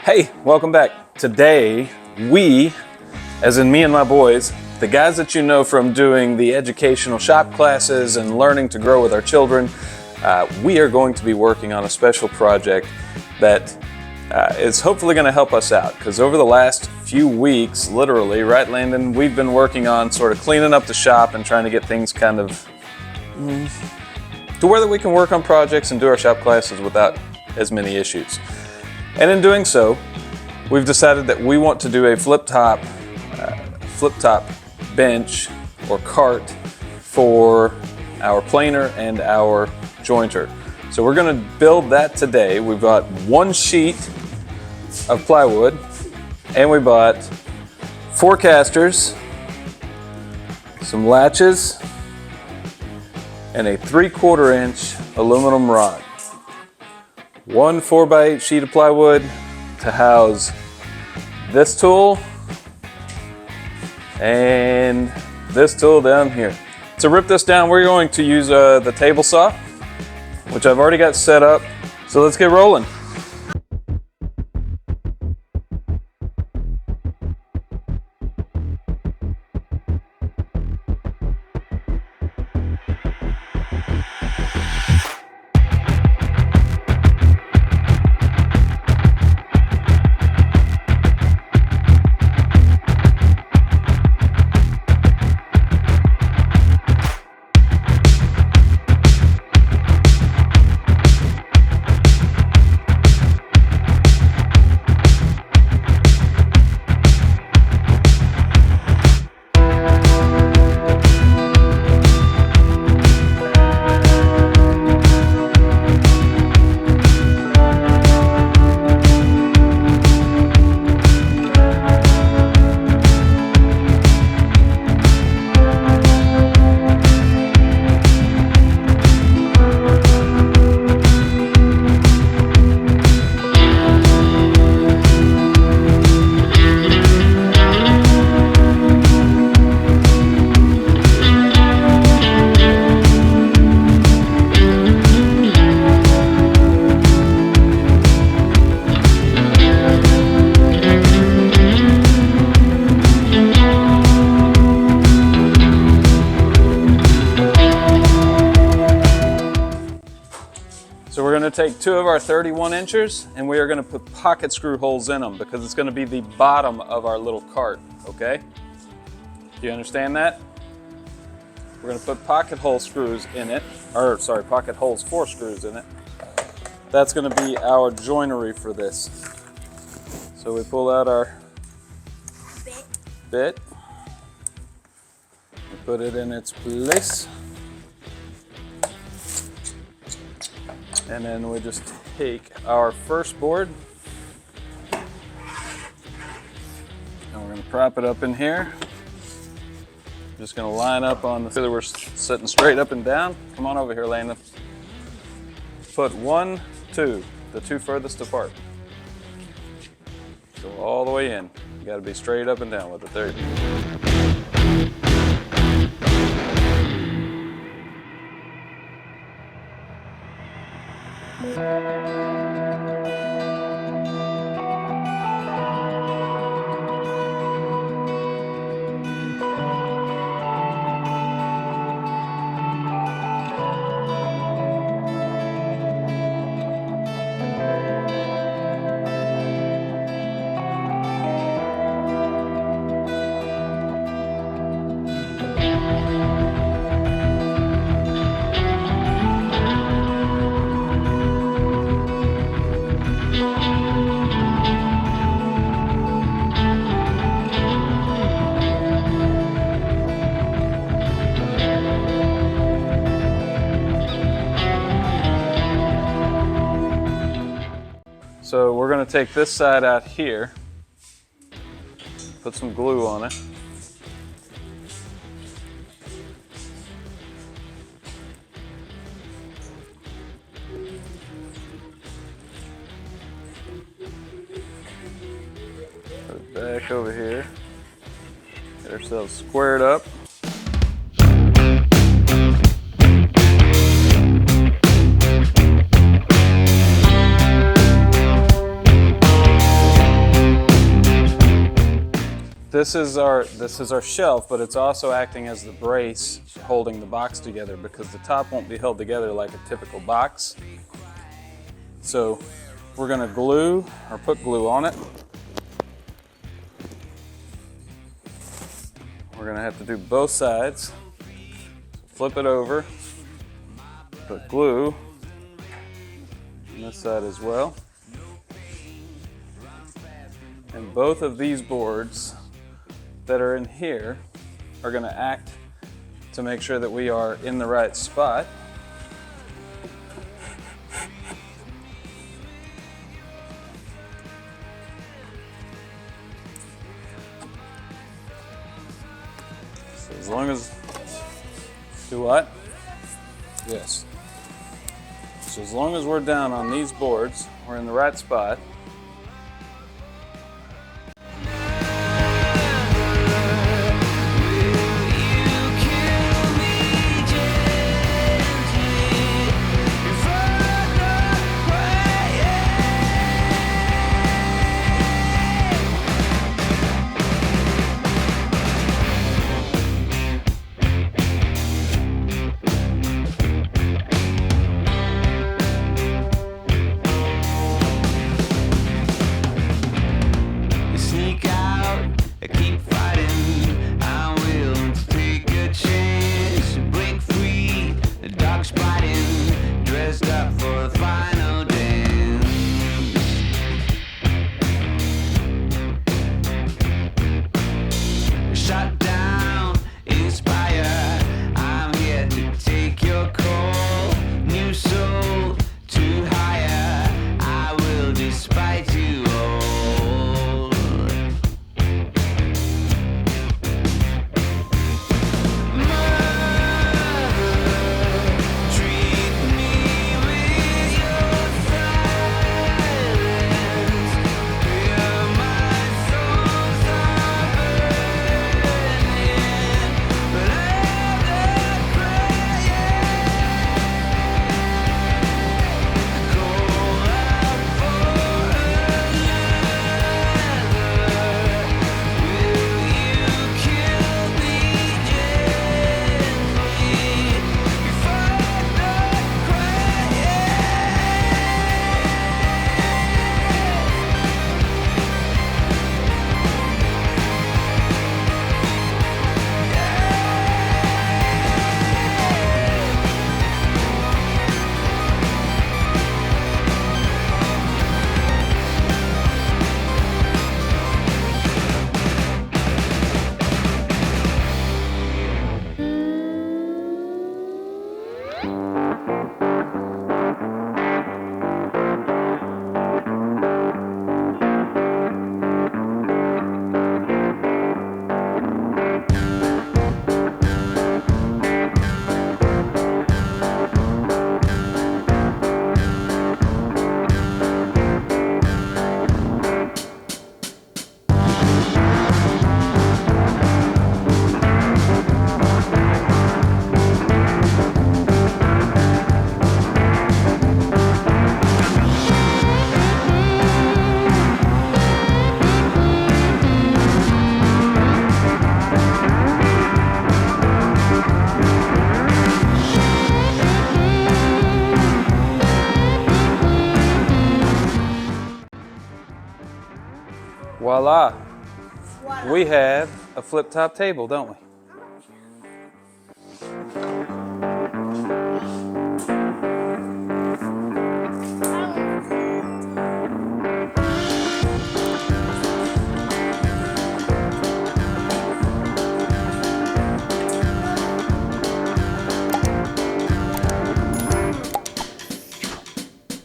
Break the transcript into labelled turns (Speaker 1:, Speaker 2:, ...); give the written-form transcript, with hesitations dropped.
Speaker 1: Hey, welcome back. Today, we, as in me and my boys, the guys that you know from doing the educational shop classes and learning to grow with our children, we are going to be working on a special project that is hopefully going to help us out. Because over the last few weeks, literally, right, Landon, we've been working on sort of cleaning up the shop and trying to get things kind of to where that we can work on projects and do our shop classes without as many issues. And in doing so, we've decided that we want to do a flip top bench or cart for our planer and our jointer. So we're going to build that today. We've got one sheet of plywood, and we bought 4 casters, some latches, and a 3/4 inch aluminum rod. One 4x8 sheet of plywood to house this tool and this tool down here. To rip this down, we're going to use the table saw, which I've already got set up. So let's get rolling. So we're going to take 2 of our 31 inchers and we are going to put pocket screw holes in them because it's going to be the bottom of our little cart, okay? Do you understand that? We're going to put pocket hole screws in it, pocket holes for screws in it. That's going to be our joinery for this. So we pull out our bit, we put it in its place. And then we just take our first board and we're going to prop it up in here. Just going to line up on the, so that we're sitting straight up and down. Come on over here, Landon. Put 1, 2, the 2 furthest apart. Go all the way in. You got to be straight up and down with it. There you go. So we're going to take this side out here, put some glue on it. Put it back over here, get ourselves squared up. This is our shelf, but it's also acting as the brace holding the box together because the top won't be held together like a typical box. So we're going to glue or put glue on it. We're going to have to do both sides. Flip it over, put glue on this side as well. And both of these boards that are in here are going to act to make sure that we are in the right spot. So as long as, do what? Yes. So as long as we're down on these boards, we're in the right spot. Voila. We have a flip top table, don't we?